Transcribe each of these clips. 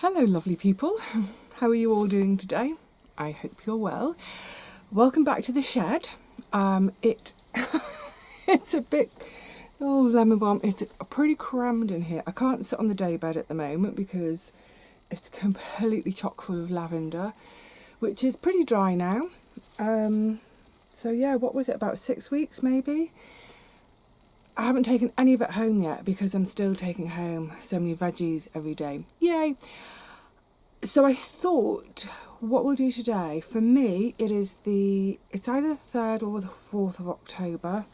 Hello lovely people, how are you all doing today? I hope you're well. Welcome back to the shed. It's a bit, lemon balm, it's pretty crammed in here. I can't sit on the day bed at the moment because it's completely chock full of lavender, which is pretty dry now. So yeah, what was it, about 6 weeks maybe? I haven't taken any of it home yet because I'm still taking home so many veggies every day. Yay! So I thought what we'll do today, for me, it's either the 3rd or the 4th of October.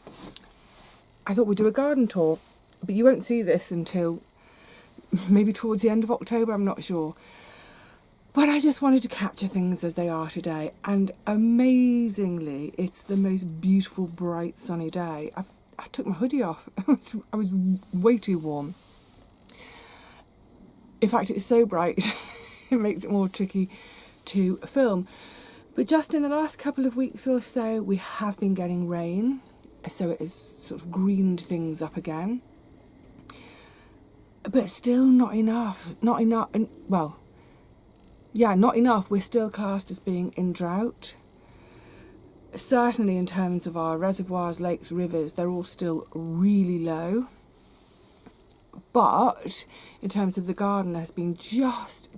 I thought we'd do a garden tour, but you won't see this until maybe towards the end of October, I'm not sure. But I just wanted to capture things as they are today. And amazingly, it's the most beautiful, bright, sunny day. I took my hoodie off. I was way too warm. In fact, it's so bright, it makes it more tricky to film. But just in the last couple of weeks or so, we have been getting rain. So it has sort of greened things up again. But still not enough. Not enough. Not enough. We're still classed as being in drought. Certainly in terms of our reservoirs, lakes, rivers, they're all still really low. But in terms of the garden, there's been just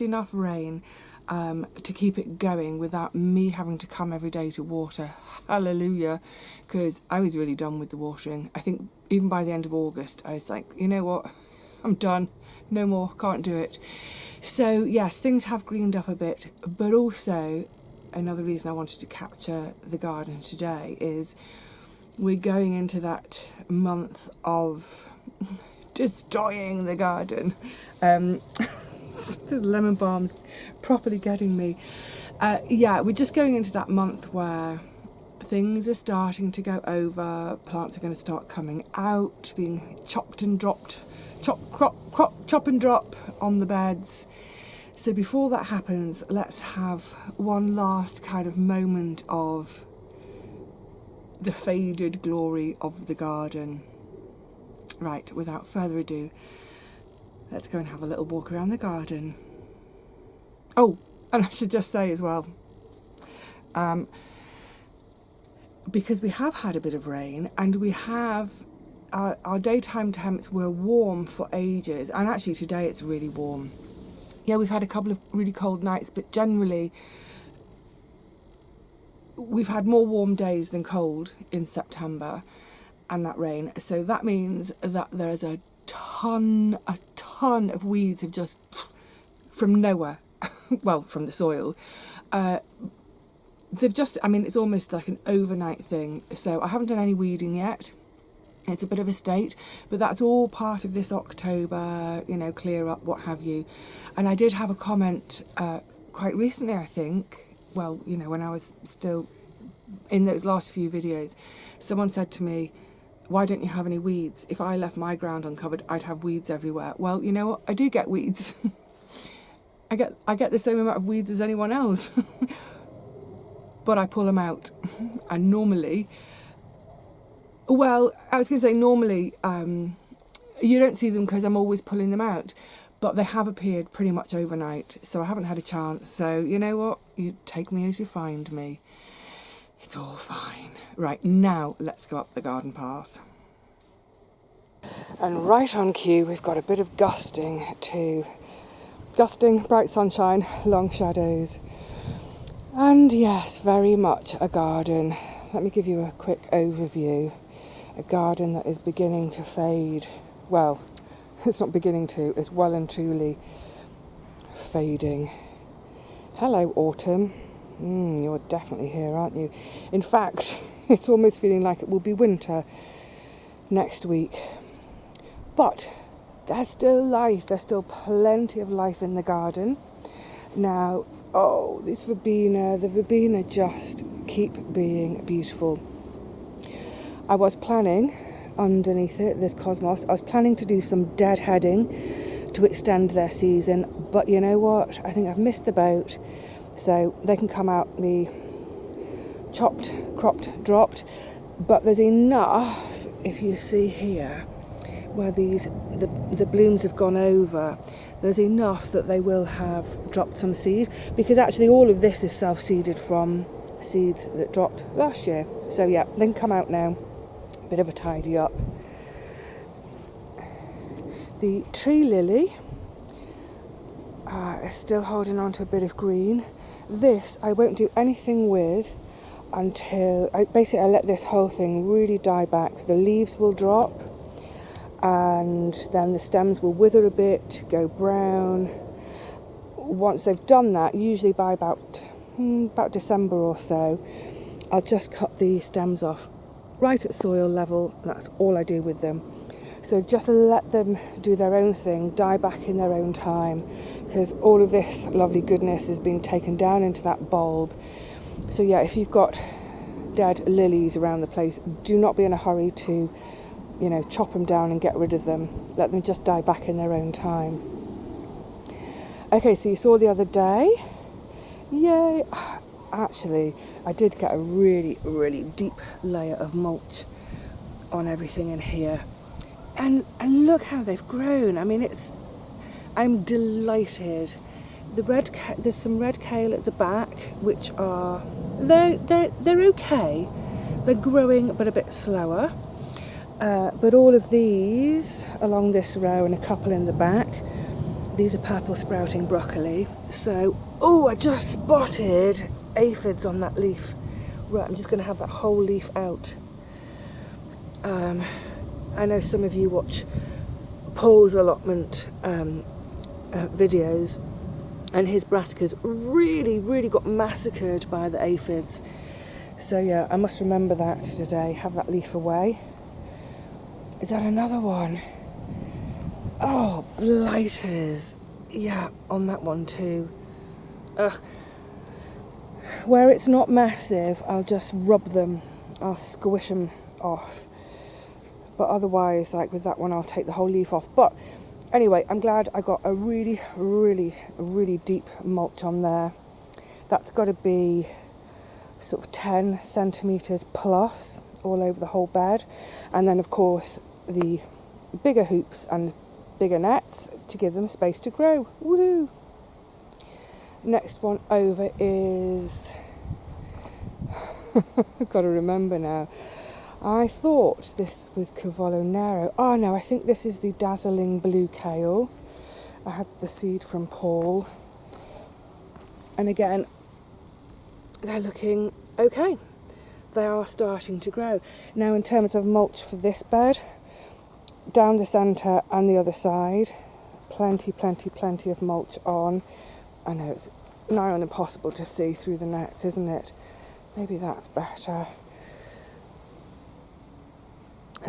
enough rain to keep it going without me having to come every day to water. Hallelujah. Because I was really done with the watering. I think even by the end of August, I was like, you know what? I'm done. No more. Can't do it. So yes, things have greened up a bit, but also another reason I wanted to capture the garden today is we're going into that month of destroying the garden. This lemon balm's properly getting me. We're just going into that month where things are starting to go over, plants are going to start coming out, being chopped and dropped, chop and drop on the beds. So before that happens, let's have one last kind of moment of the faded glory of the garden. Right, without further ado, let's go and have a little walk around the garden. Oh, and I should just say as well, because we have had a bit of rain and we have, our daytime temps were warm for ages, and actually today it's really warm. Yeah, we've had a couple of really cold nights, but generally we've had more warm days than cold in September and that rain. So that means that there's a ton of weeds have just from nowhere, well, from the soil. It's almost like an overnight thing. So I haven't done any weeding yet. It's a bit of a state, but that's all part of this October, clear up, what have you. And I did have a comment quite recently, I think, when I was still in those last few videos, someone said to me, why don't you have any weeds? If I left my ground uncovered, I'd have weeds everywhere. Well, you know what? I do get weeds. I get the same amount of weeds as anyone else. But I pull them out. And normally, you don't see them because I'm always pulling them out. But they have appeared pretty much overnight, so I haven't had a chance. So, you know what? You take me as you find me. It's all fine. Right, now let's go up the garden path. And right on cue, we've got a bit of gusting, bright sunshine, long shadows. And yes, very much a garden. Let me give you a quick overview. A garden that is beginning to fade. Well, it's not beginning to, it's well and truly fading. Hello, autumn. You're definitely here, aren't you? In fact, it's almost feeling like it will be winter next week. But there's still life. There's still plenty of life in the garden. Now, the Verbena just keep being beautiful. I was planning, underneath it, this cosmos, I was planning to do some deadheading to extend their season, but you know what? I think I've missed the boat. So they can come out the chopped, cropped, dropped, but there's enough, if you see here, where the blooms have gone over, there's enough that they will have dropped some seed, because actually all of this is self-seeded from seeds that dropped last year. So yeah, they can come out now. Bit of a tidy up. The tree lily is still holding on to a bit of green. This I won't do anything with until I let this whole thing really die back. The leaves will drop and then the stems will wither a bit, go brown. Once they've done that, usually by about December or so, I'll just cut the stems off right at soil level. That's all I do with them. So just let them do their own thing, die back in their own time, because all of this lovely goodness is being taken down into that bulb. So yeah, if you've got dead lilies around the place, do not be in a hurry to, chop them down and get rid of them. Let them just die back in their own time. Okay, so you saw the other day. Yay! Actually, I did get a really, really deep layer of mulch on everything in here. And look how they've grown. I mean, I'm delighted. There's some red kale at the back, which are, they're okay. They're growing, but a bit slower. But all of these along this row and a couple in the back, these are purple sprouting broccoli. So, I just spotted aphids on that leaf. Right, I'm just going to have that whole leaf out. I know some of you watch Paul's allotment videos, and his brassicas really, really got massacred by the aphids. So yeah, I must remember that today, have that leaf away. Is that another one? Oh, blighters. Yeah, on that one too. Where it's not massive, I'll just rub them. I'll squish them off. But otherwise, like with that one, I'll take the whole leaf off. But anyway, I'm glad I got a really, really, really deep mulch on there. That's got to be sort of 10 centimetres plus all over the whole bed. And then, of course, the bigger hoops and bigger nets to give them space to grow. Woohoo! Next one over is... I've got to remember now. I thought this was Cavallo Nero. Oh no, I think this is the dazzling blue kale. I had the seed from Paul. And again, they're looking okay. They are starting to grow. Now in terms of mulch for this bed, down the centre and the other side, plenty of mulch on. I know it's nigh on impossible to see through the nets, isn't it? Maybe that's better.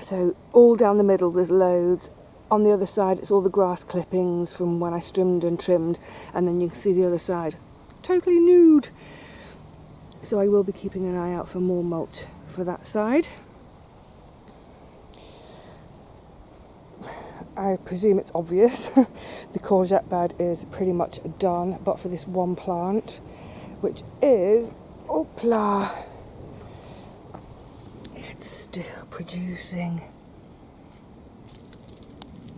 So all down the middle there's loads. On the other side it's all the grass clippings from when I trimmed and trimmed, and then you can see the other side totally nude. So I will be keeping an eye out for more mulch for that side. I presume it's obvious. The courgette bed is pretty much done, but for this one plant, which is, opla, it's still producing.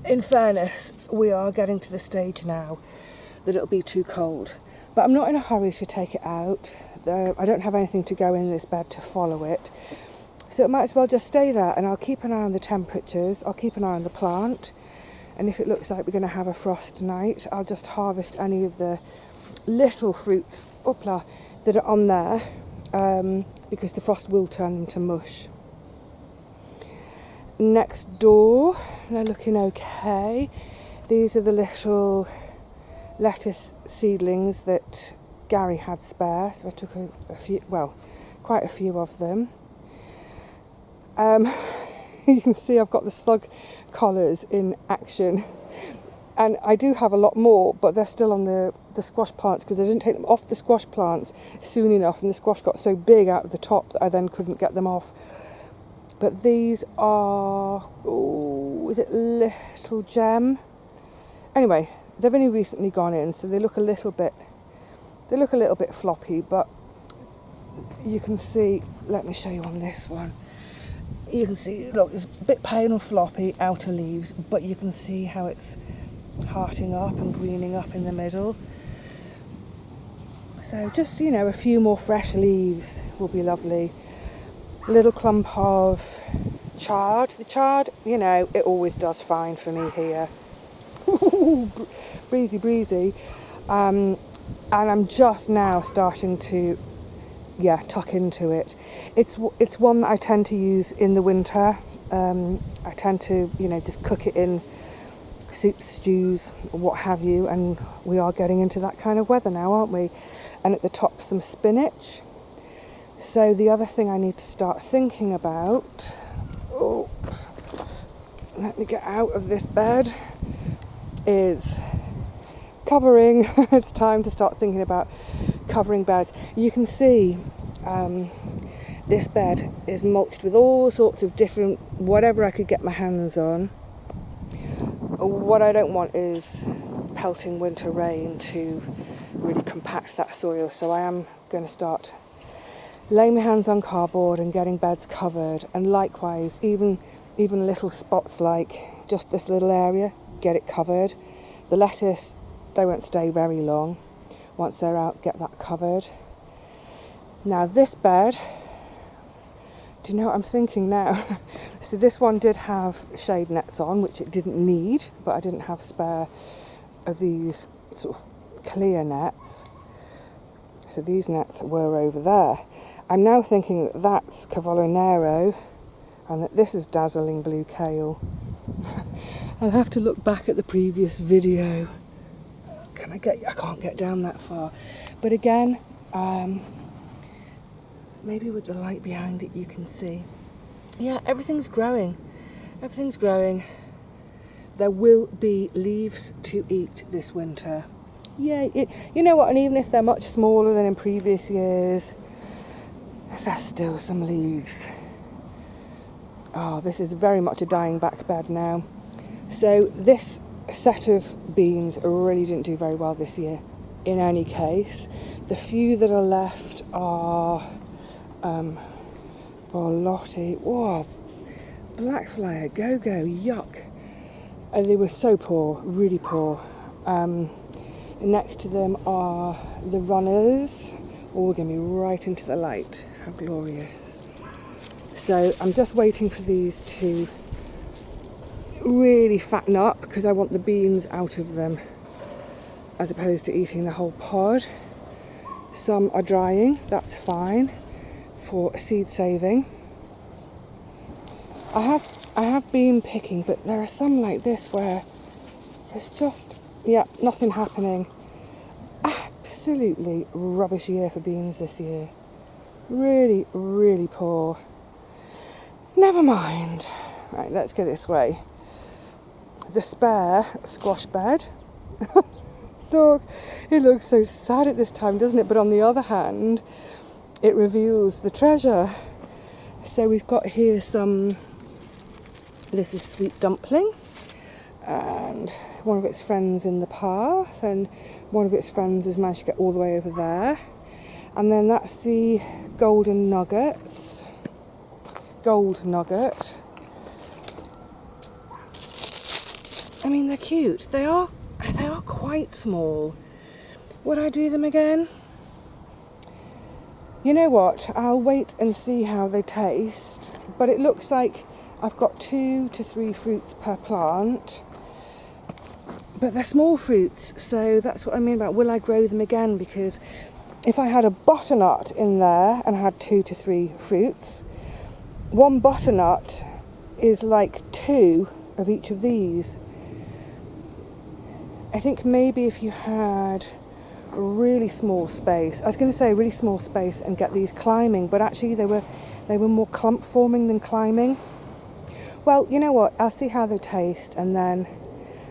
In fairness, we are getting to the stage now that it'll be too cold, but I'm not in a hurry to take it out. I don't have anything to go in this bed to follow it, so it might as well just stay there, and I'll keep an eye on the temperatures, I'll keep an eye on the plant, and if it looks like we're going to have a frost tonight, I'll just harvest any of the little fruits, opla, that are on there, because the frost will turn them to mush. Next door, they're looking okay. These are the little lettuce seedlings that Gary had spare, so I took a few, well, quite a few of them. You can see I've got the slug collars in action, and I do have a lot more, but they're still on the squash plants because I didn't take them off the squash plants soon enough, and the squash got so big out of the top that I then couldn't get them off. But these are, is it Little Gem? Anyway, they've only recently gone in, so they look a little bit floppy, but you can see, let me show you on this one. You can see, look, it's a bit pale and floppy outer leaves, but you can see how it's hearting up and greening up in the middle. So just, you know, a few more fresh leaves will be lovely. A little clump of chard. The chard, you know, it always does fine for me here. breezy. And I'm just now starting to, tuck into it. It's one that I tend to use in the winter. I tend to, you know, just cook it in soups, stews, what have you, and we are getting into that kind of weather now, aren't we? And at the top, some spinach. So the other thing I need to start thinking about, let me get out of this bed, is covering. It's time to start thinking about covering beds. You can see this bed is mulched with all sorts of different, whatever I could get my hands on. What I don't want is pelting winter rain to really compact that soil, so I am going to start laying my hands on cardboard and getting beds covered, and likewise even little spots like just this little area, get it covered. The lettuce, they won't stay very long. Once they're out, get that covered. Now this bed, do you know what I'm thinking now? So this one did have shade nets on, which it didn't need, but I didn't have spare of these sort of clear nets. So these nets were over there. I'm now thinking that that's Cavallo Nero and that this is dazzling blue kale. I'll have to look back at the previous video. I can't get down that far. But again, maybe with the light behind it you can see. Yeah, everything's growing. Everything's growing. There will be leaves to eat this winter. Yeah, you know what, and even if they're much smaller than in previous years, there's still some leaves. Oh, this is very much a dying back bed now. So this set of beans really didn't do very well this year. In any case, the few that are left are Borlotti. Whoa, Blackflyer, Go-Go, yuck. And they were so poor, really poor. Next to them are the runners. All going to be right into the light. How glorious. So I'm just waiting for these to really fatten up because I want the beans out of them as opposed to eating the whole pod. Some are drying, that's fine for seed saving. I have been picking, but there are some like this where there's just, nothing happening. Absolutely rubbish year for beans this year. Really, really poor. Never mind. Right, let's go this way. The spare squash bed. Look, it looks so sad at this time, doesn't it? But on the other hand, it reveals the treasure. So we've got here this is sweet dumpling, and one of its friends in the path, and one of its friends has managed to get all the way over there. And then that's the golden nuggets. Gold nugget. I mean, they're cute. They are quite small. Would I do them again? You know what? I'll wait and see how they taste. But it looks like I've got 2 to 3 fruits per plant. But they're small fruits, so that's what I mean about will I grow them again? Because if I had a butternut in there and had 2 to 3 fruits, one butternut is like 2 of each of these. I think maybe if you had a really small space, I was going to say a really small space and get these climbing, but actually they were more clump forming than climbing. Well, you know what, I'll see how they taste and then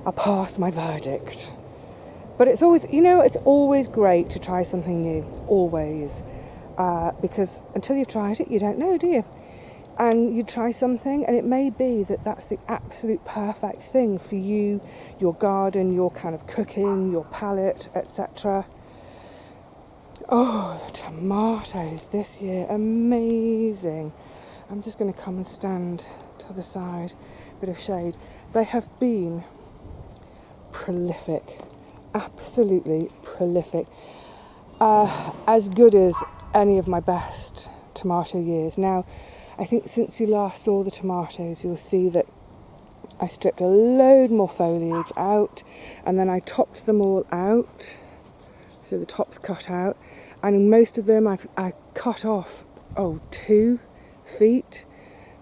I'll pass my verdict. But it's always, it's always great to try something new, always. Because until you've tried it, you don't know, do you? And you try something and it may be that that's the absolute perfect thing for you, your garden, your kind of cooking, your palate, etc. Oh, the tomatoes this year, amazing. I'm just going to come and stand to the side, bit of shade. They have been prolific, absolutely prolific. As good as any of my best tomato years. Now, I think since you last saw the tomatoes, you'll see that I stripped a load more foliage out, and then I topped them all out, so the top's cut out, and in most of them I cut off 2 feet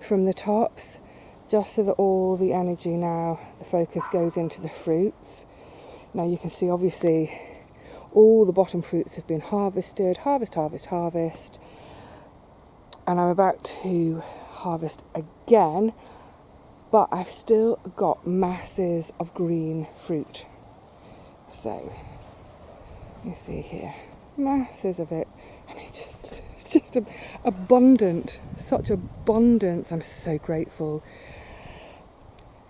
from the tops, just so that all the energy now, the focus goes into the fruits. Now you can see obviously all the bottom fruits have been harvested, harvest, and I'm about to harvest again, but I've still got masses of green fruit. So you see here, masses of it. I mean, just abundant, such abundance. I'm so grateful.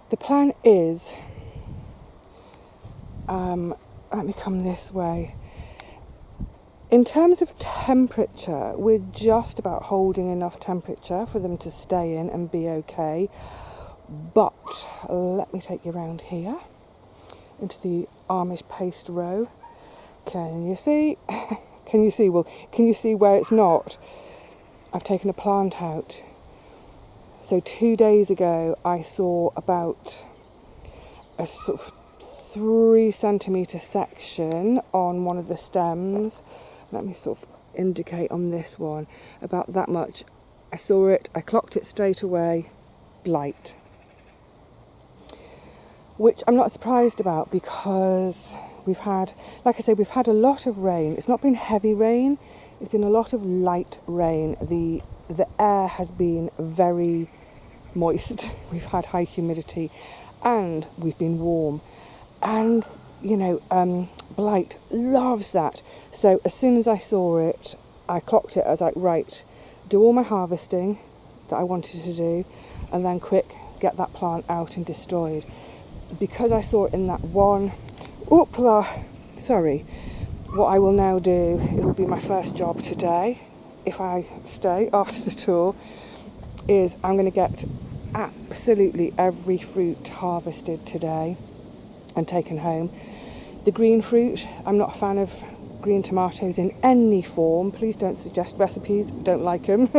The plan is, let me come this way. In terms of temperature, we're just about holding enough temperature for them to stay in and be okay. But let me take you around here into the Amish paste row. Can you see? Can you see? Well, can you see where it's not? I've taken a plant out. So 2 days ago, I saw about a sort of 3 centimetre section on one of the stems. Let me sort of indicate on this one, about that much. I saw it, I clocked it straight away, blight. Which I'm not surprised about, because we've had, like I say, we've had a lot of rain. It's not been heavy rain, it's been a lot of light rain. The air has been very moist. We've had high humidity and we've been warm. And, blight loves that. So as soon as I saw it, I clocked it. I was like, right, do all my harvesting that I wanted to do, and then quick, get that plant out and destroyed. Because I saw it in that one, what I will now do, it'll be my first job today, if I stay after the tour, is I'm going to get absolutely every fruit harvested today and taken home. The green fruit, I'm not a fan of green tomatoes in any form. Please don't suggest recipes, don't like them.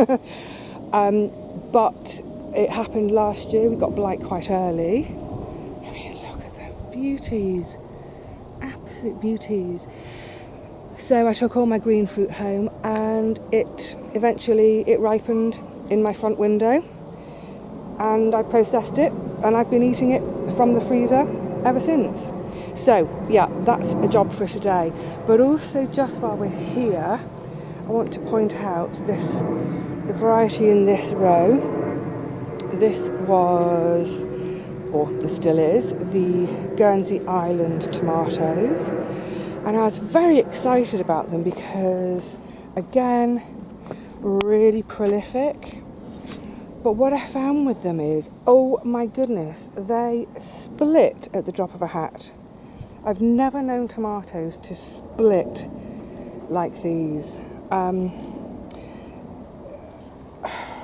But it happened last year. We got blight quite early. I mean, look at the beauties, absolute beauties. So I took all my green fruit home, and it ripened in my front window, and I processed it, and I've been eating it from the freezer ever since. So yeah, that's a job for today. But also, just while we're here, I want to point out the variety in this row. This was, or this still is, the Guernsey Island tomatoes, and I was very excited about them because, again, really prolific. But what I found with them is, oh my goodness, they split at the drop of a hat. I've never known tomatoes to split like these.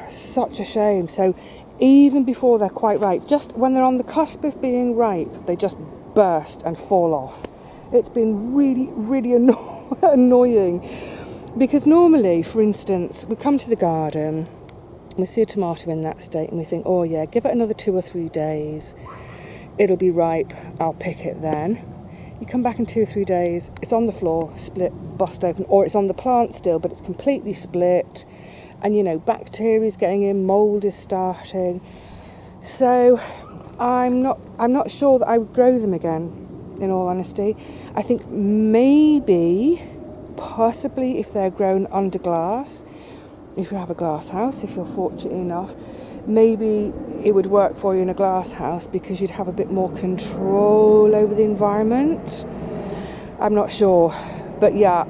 Such a shame. So even before they're quite ripe, just when they're on the cusp of being ripe, they just burst and fall off. It's been really, really annoying. Because normally, for instance, we come to the garden, we see a tomato in that state and we think, oh yeah, give it another 2 or 3 days, it'll be ripe, I'll pick it then. You come back in 2 or 3 days, it's on the floor, split, bust open, or it's on the plant still, but it's completely split, and bacteria's getting in, mould is starting. So I'm not sure that I would grow them again, in all honesty. I think maybe, possibly, if they're grown under glass, if you have a glass house, if you're fortunate enough, maybe it would work for you in a glass house because you'd have a bit more control over the environment. I'm not sure. But yeah,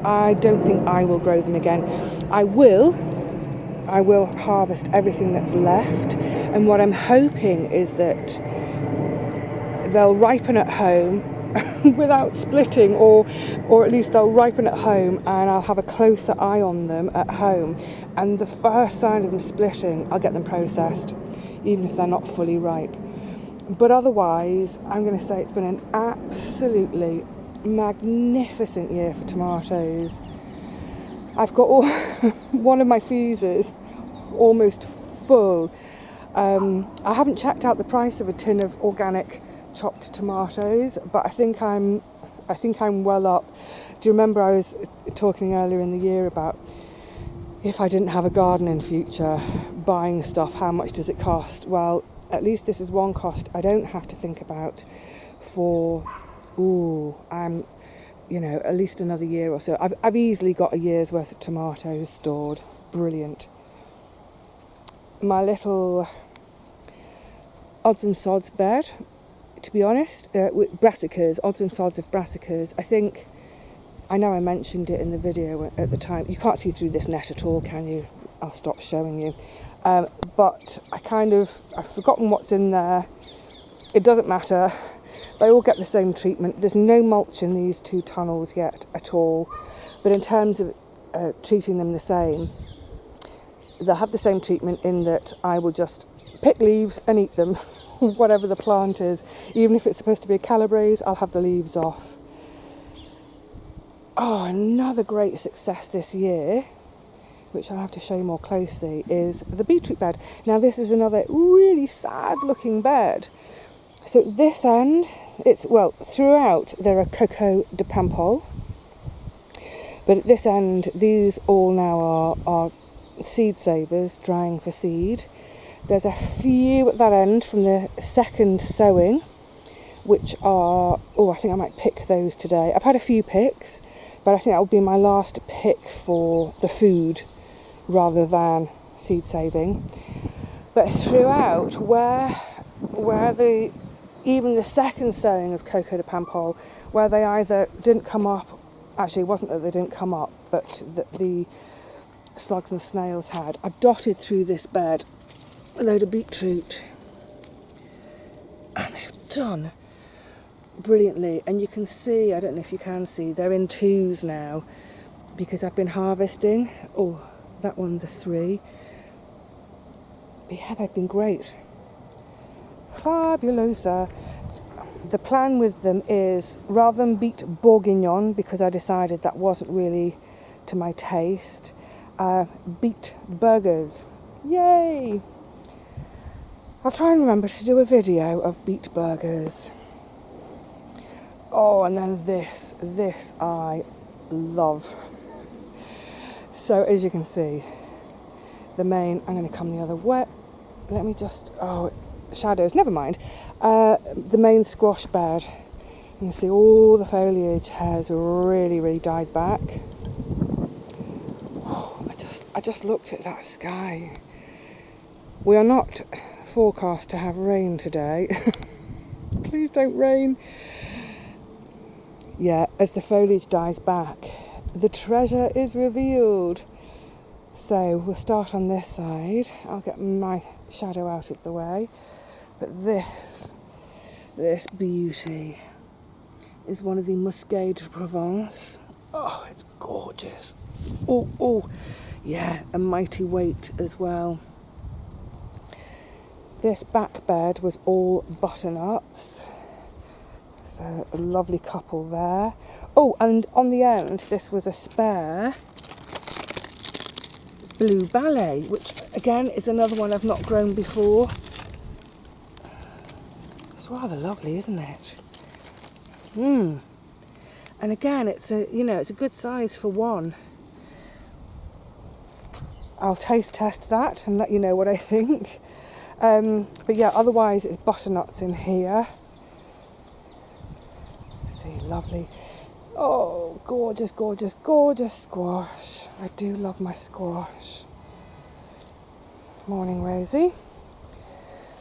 I don't think I will grow them again. I will harvest everything that's left. And what I'm hoping is that they'll ripen at home without splitting, or at least they'll ripen at home and I'll have a closer eye on them at home, and the first sign of them splitting, I'll get them processed, even if they're not fully ripe. But otherwise, I'm going to say it's been an absolutely magnificent year for tomatoes. I've got all one of my freezers almost full. I haven't checked out the price of a tin of organic chopped tomatoes, but I think I'm well up. Do you remember I was talking earlier in the year about if I didn't have a garden in future, buying stuff, how much does it cost? Well, at least this is one cost I don't have to think about for, at least another year or so. I've easily got a year's worth of tomatoes stored. Brilliant. My little odds and sods bed, to be honest, with brassicas, odds and sods of brassicas. I know I mentioned it in the video at the time. You can't see through this net at all, can you? I'll stop showing you. But I've forgotten what's in there. It doesn't matter. They all get the same treatment. There's no mulch in these 2 tunnels yet at all. But in terms of treating them the same, they'll have the same treatment in that I will just pick leaves and eat them, whatever the plant is. Even if it's supposed to be a calabrese, I'll have the leaves off. Oh, another great success this year, which I'll have to show you more closely, is the beetroot bed. Now this is another really sad looking bed. So at this end, throughout there are coco de Paimpol, but at this end these all now are seed savers, drying for seed. There's a few at that end from the second sowing, which are, I think I might pick those today. I've had a few picks, but I think that will be my last pick for the food rather than seed saving. But throughout, where even the second sowing of coco de Paimpol, where they either didn't come up, actually it wasn't that they didn't come up, but that the slugs and snails had, I've dotted through this bed a load of beetroot, and they've done brilliantly. And you can see, I don't know if you can see, they're in 2s now because I've been harvesting. That one's a 3. But yeah, they've been great. Fabulosa. The plan with them is, rather than beet bourguignon, because I decided that wasn't really to my taste, beet burgers. Yay! I'll try and remember to do a video of beet burgers. And then this I love. So as you can see, I'm going to come the other way. Let me just, shadows, never mind. The main squash bed, you can see all the foliage has really, really died back. I just looked at that sky. We are not forecast to have rain today. Please don't rain. Yeah, as the foliage dies back, the treasure is revealed. So we'll start on this side. I'll get my shadow out of the way. But this beauty is one of the Muscade de Provence. Oh, it's gorgeous. Yeah, a mighty weight as well. This back bed was all butternuts. So a lovely couple there. And on the end, this was a spare blue ballet, which again is another one I've not grown before. It's rather lovely, isn't it? And again, it's a good size for one. I'll taste test that and let you know what I think. But yeah, otherwise it's butternuts in here. See, lovely. Oh, gorgeous, gorgeous, gorgeous squash. I do love my squash. Morning, Rosie.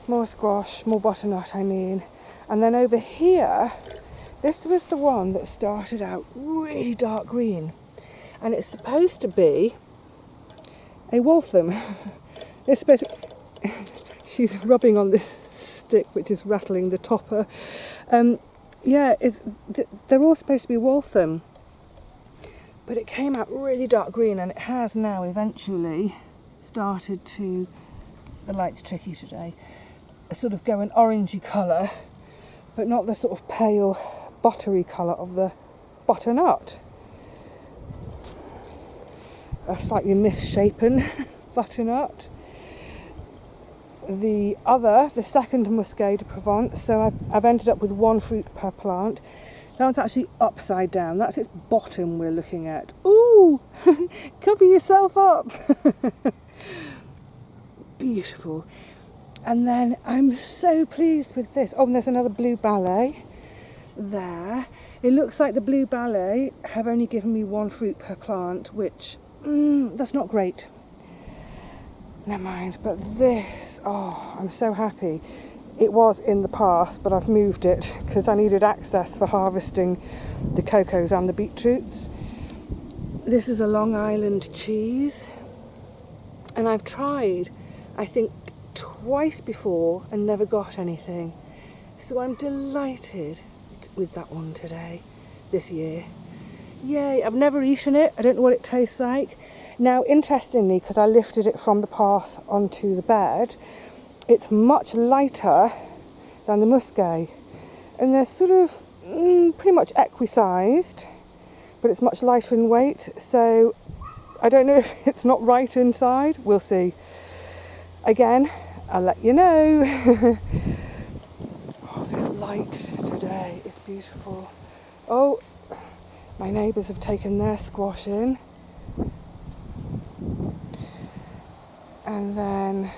More squash, more butternut, I mean. And then over here, this was the one that started out really dark green. And it's supposed to be a Waltham. It's supposed to... She's rubbing on the stick, which is rattling the topper. Yeah, they're all supposed to be Waltham. But it came out really dark green, and it has now eventually started to... The light's tricky today. sort of go an orangey colour, but not the sort of pale buttery colour of the butternut. A slightly misshapen butternut. The second Muscat de Provence, so I've ended up with one fruit per plant. That's actually upside down. That's its bottom we're looking at. Ooh! Cover yourself up! Beautiful. And then I'm so pleased with this. Oh, and there's another blue ballet there. It looks like the blue ballet have only given me one fruit per plant, which, that's not great. Never mind. But this, oh, I'm so happy. It was in the path, but I've moved it because I needed access for harvesting the cocos and the beetroots. This is a Long Island cheese, and I've tried, I think, twice before and never got anything. So I'm delighted with that one today, this year. Yay, I've never eaten it. I don't know what it tastes like. Now, interestingly, because I lifted it from the path onto the bed, it's much lighter than the Muscat, and they're sort of pretty much equi-sized, but it's much lighter in weight, so I don't know if it's not right inside. We'll see. Again, I'll let you know. Oh, this light today is beautiful. Oh, my neighbours have taken their squash in. And then,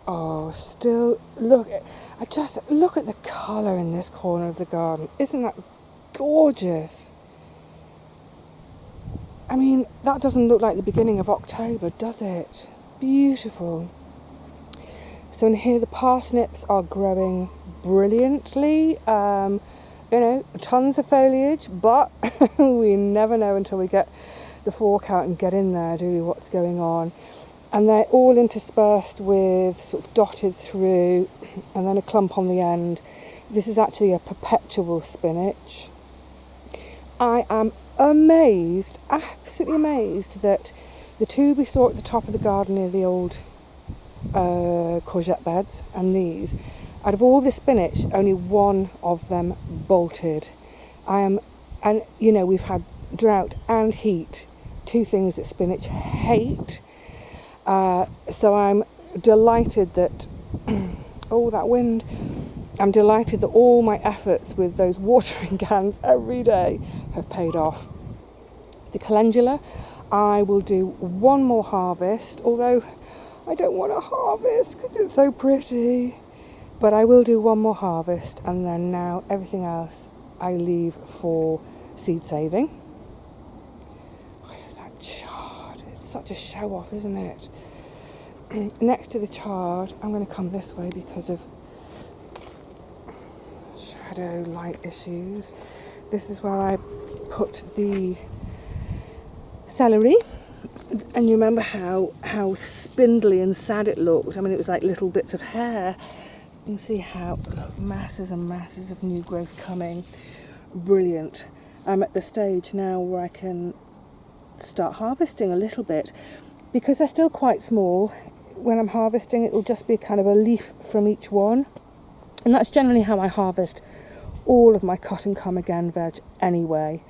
oh, still, look at the colour in this corner of the garden. Isn't that gorgeous? I mean, that doesn't look like the beginning of October, does it? Beautiful. So in here the parsnips are growing brilliantly. Tons of foliage, but we never know until we get the fork out and get in there, do we, what's going on. And they're all interspersed with sort of dotted through and then a clump on the end. This is actually a perpetual spinach. I am amazed, absolutely amazed, that the two we saw at the top of the garden near the old courgette beds and these, out of all the spinach, only one of them bolted. We've had drought and heat, two things that spinach hate. So I'm delighted that, oh, that wind, I'm delighted that all my efforts with those watering cans every day have paid off. The calendula, I will do one more harvest, although I don't want to harvest because it's so pretty. But I will do one more harvest, and then now everything else I leave for seed saving. Oh, that chard, it's such a show off, isn't it? Next to the chard, I'm going to come this way because of shadow light issues. This is where I put the celery, and you remember how spindly and sad it looked. I mean, it was like little bits of hair. You can see how, look, masses and masses of new growth coming. Brilliant. I'm at the stage now where I can start harvesting a little bit, because they're still quite small. When I'm harvesting, it will just be kind of a leaf from each one, and that's generally how I harvest all of my cut and come again veg anyway.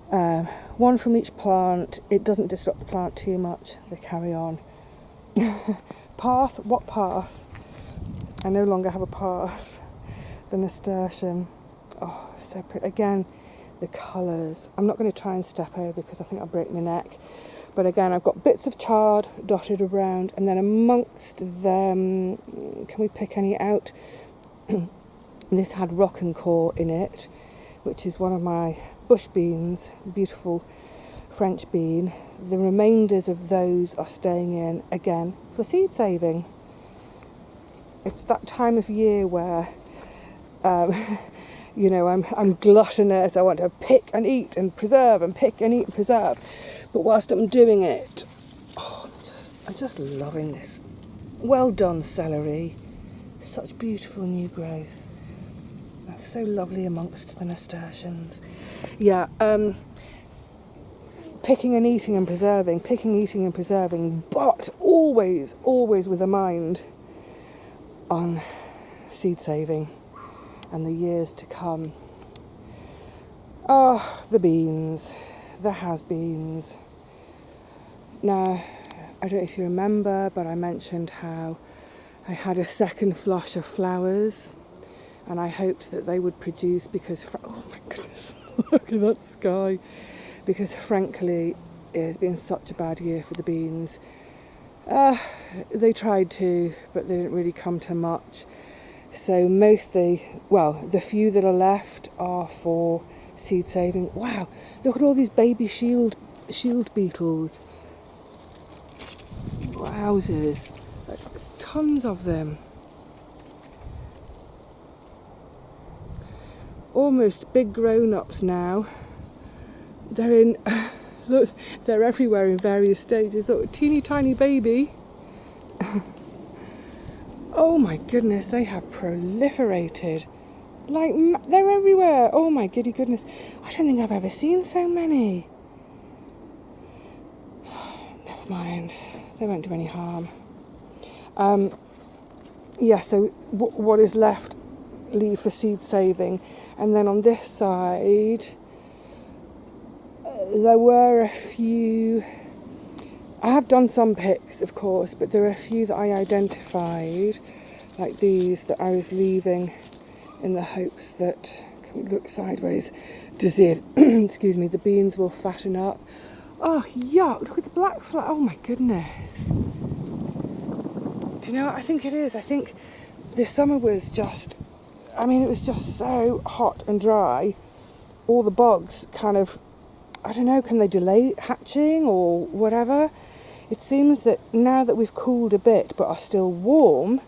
One from each plant. It doesn't disrupt the plant too much. They carry on. Path, what path? I no longer have a path. The Nasturtium. Oh, so pretty. Again, the colours. I'm not going to try and step over because I think I'll break my neck. But again, I've got bits of chard dotted around, and then amongst them, can we pick any out? This had Rockencore in it, which is one of my bush beans, beautiful French bean. The remainders of those are staying in, again, for seed saving. It's that time of year where, I'm gluttonous. I want to pick and eat and preserve and pick and eat and preserve. But whilst I'm doing it, I'm just loving this. Well done, celery. Such beautiful new growth. That's so lovely amongst the nasturtiums. Yeah, picking and eating and preserving, but always with a mind. on seed saving and the years to come. Oh, the beans, the has-beens. Now, I don't know if you remember, but I mentioned how I had a second flush of flowers and I hoped that they would produce because, oh my goodness, look at that sky. Because frankly, it has been such a bad year for the beans. They tried to, but they didn't really come to much. So the few that are left are for seed saving. Wow, look at all these baby shield beetles. Wowzers, there's tons of them. Almost big grown-ups now. They're in, look, they're everywhere in various stages. Look, a teeny tiny baby. Oh my goodness, they have proliferated. Like, they're everywhere. Oh my giddy goodness. I don't think I've ever seen so many. Never mind. They won't do any harm. So what is left, leave for seed saving. And then on this side, there were a few. I have done some picks, of course, but there are a few that I identified, like these, that I was leaving in the hopes that, can we look sideways to see if, excuse me, the beans will fatten up. Oh, yuck, look at the black fly. Oh my goodness. Do you know what I think it is? I think this summer was just, it was just so hot and dry. All the bugs kind of, I don't know, can they delay hatching or whatever? It seems that now that we've cooled a bit but are still warm,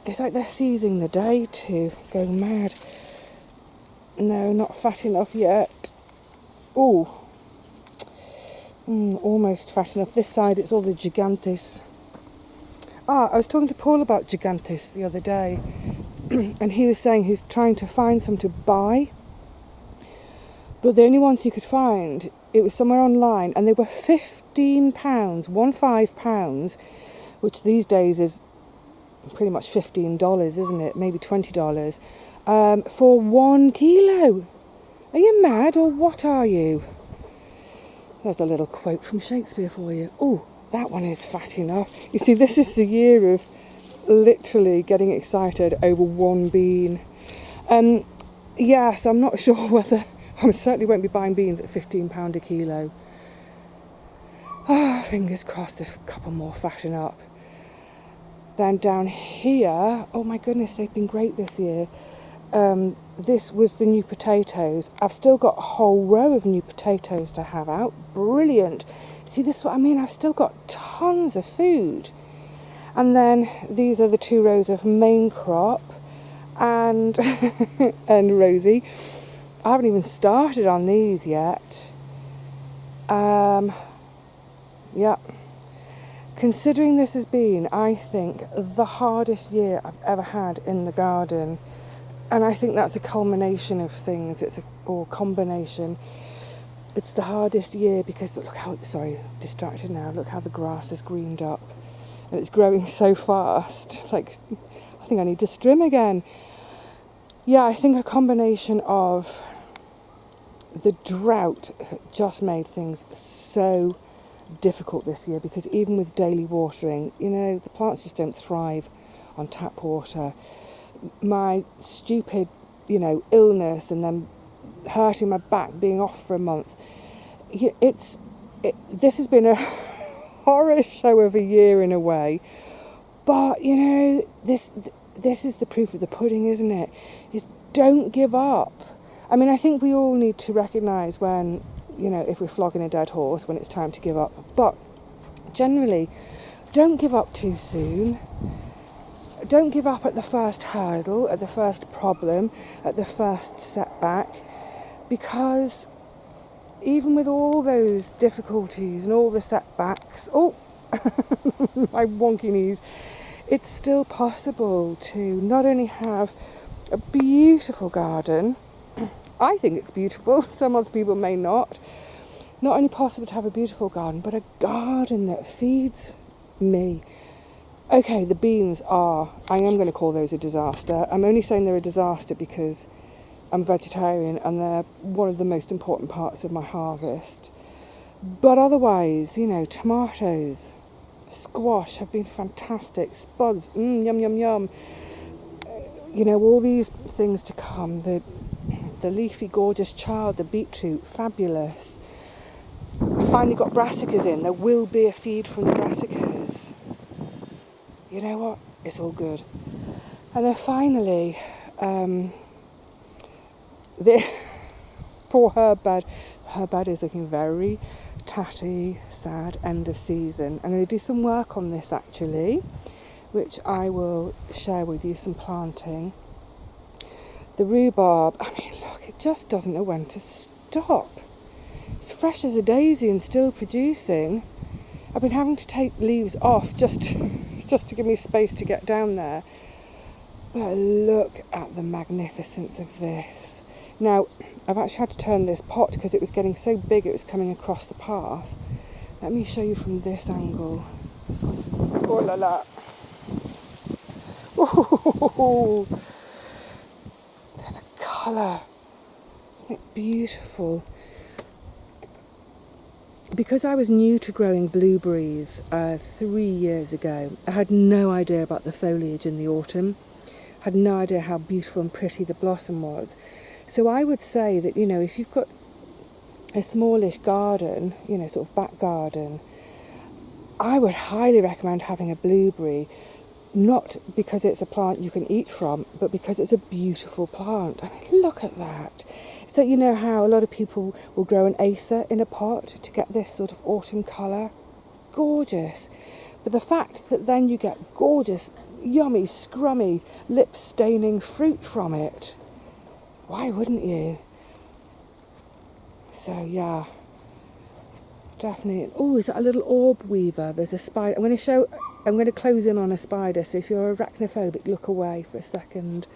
it's like they're seizing the day to go mad. No, not fat enough yet. Almost fat enough. This side, it's all the gigantes. I was talking to Paul about gigantes the other day, and he was saying he's trying to find some to buy, but the only ones he could find, it was somewhere online, and they were £15, £15, which these days is pretty much $15, isn't it? Maybe $20, for 1 kilo. Are you mad, or what are you? There's a little quote from Shakespeare for you. Oh, that one is fat enough. You see, this is the year of literally getting excited over one bean. So I'm not sure whether... I certainly won't be buying beans at £15 a kilo. Fingers crossed if a couple more fatten up. Then down here, oh my goodness, they've been great this year. This was the new potatoes. I've still got a whole row of new potatoes to have out. Brilliant. See, this is what I mean. I've still got tons of food. And then these are the 2 rows of main crop and and Rosie. I haven't even started on these yet. Considering this has been, I think, the hardest year I've ever had in the garden, and I think that's a culmination of things. Or combination. It's the hardest year because, but look how, distracted now. Look how the grass has greened up, and it's growing so fast. Like, I think I need to trim again. Yeah, I think a combination of the drought just made things so difficult this year, because even with daily watering, the plants just don't thrive on tap water. My stupid, illness and then hurting my back, being off for a month. This has been a horror show of a year in a way, but this is the proof of the pudding, isn't it? Is don't give up. I think we all need to recognise when, if we're flogging a dead horse, when it's time to give up. But generally, don't give up too soon. Don't give up at the first hurdle, at the first problem, at the first setback, because even with all those difficulties and all the setbacks, my wonky knees, it's still possible to not only have a beautiful garden. I think it's beautiful, some other people may not. Not only possible to have a beautiful garden, but a garden that feeds me. Okay, the beans are, I am going to call those a disaster. I'm only saying they're a disaster because I'm vegetarian and they're one of the most important parts of my harvest. But otherwise, you know, tomatoes, squash have been fantastic. Spuds, yum, yum, yum. You know, all these things to come. The leafy, gorgeous chard, the beetroot, fabulous. I finally got brassicas in. There will be a feed from the brassicas. You know what? It's all good. And then finally, the poor herb bed. Herb bed is looking very tatty, sad, end of season. I'm going to do some work on this actually, which I will share with you, some planting. The rhubarb, I mean, look, it just doesn't know when to stop. It's fresh as a daisy and still producing. I've been having to take leaves off just to give me space to get down there. But look at the magnificence of this. Now, I've actually had to turn this pot because it was getting so big it was coming across the path. Let me show you from this angle. Oh la la. Oh, the colour. Isn't it beautiful? Because I was new to growing blueberries 3 years ago, I had no idea about the foliage in the autumn. Had no idea how beautiful and pretty the blossom was. So I would say that, you know, if you've got a smallish garden, you know, sort of back garden, I would highly recommend having a blueberry, not because it's a plant you can eat from, but because it's a beautiful plant. I mean, look at that. So you know how a lot of people will grow an acer in a pot to get this sort of autumn colour? Gorgeous. But the fact that then you get gorgeous, yummy, scrummy, lip-staining fruit from it, why wouldn't you? So yeah, definitely. Oh, is that a little orb weaver? There's a spider. I'm going to close in on a spider, so if you're arachnophobic, look away for a second.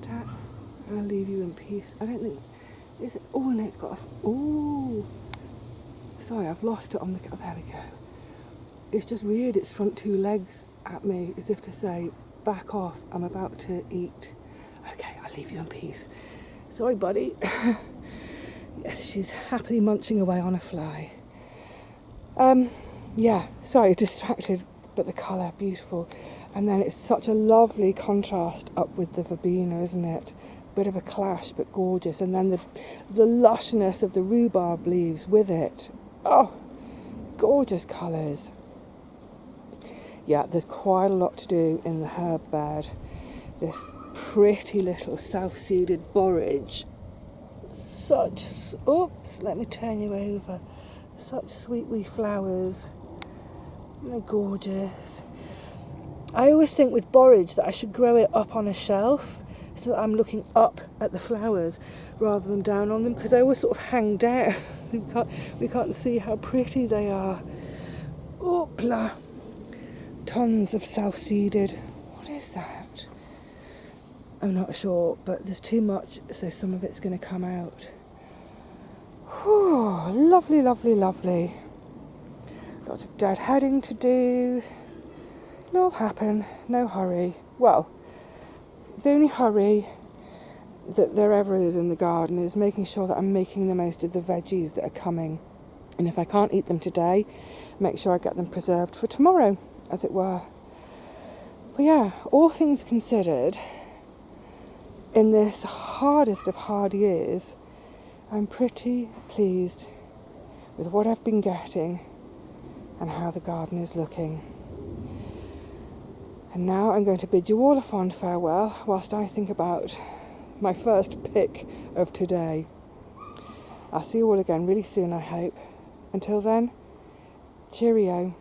Tap. I'll leave you in peace. I don't think... Is it... Oh, no, it's got a... Oh! Sorry, I've lost it on the... Oh, there we go. It's just reared its front two legs at me, as if to say, back off, I'm about to eat. Okay, I'll leave you in peace. Sorry, buddy. Yes, she's happily munching away on a fly. Yeah, sorry, distracted, but the colour, beautiful. And then it's such a lovely contrast up with the verbena, isn't it? Bit of a clash, but gorgeous. And then the lushness of the rhubarb leaves with it. Oh, gorgeous colours. Yeah, there's quite a lot to do in the herb bed. This pretty little self-seeded borage. Oops, let me turn you over. Such sweet wee flowers. They're gorgeous. I always think with borage that I should grow it up on a shelf so that I'm looking up at the flowers rather than down on them, because they always sort of hang down. we can't see how pretty they are. Oopla. Tons of self-seeded. What is that? I'm not sure, but there's too much, so some of it's going to come out. Whew, lovely, lovely, lovely. Lots of deadheading to do. It'll happen, no hurry. Well, the only hurry that there ever is in the garden is making sure that I'm making the most of the veggies that are coming. And if I can't eat them today, make sure I get them preserved for tomorrow, as it were. But yeah, all things considered, in this hardest of hard years, I'm pretty pleased with what I've been getting and how the garden is looking. And now I'm going to bid you all a fond farewell whilst I think about my first pick of today. I'll see you all again really soon, I hope. Until then, cheerio.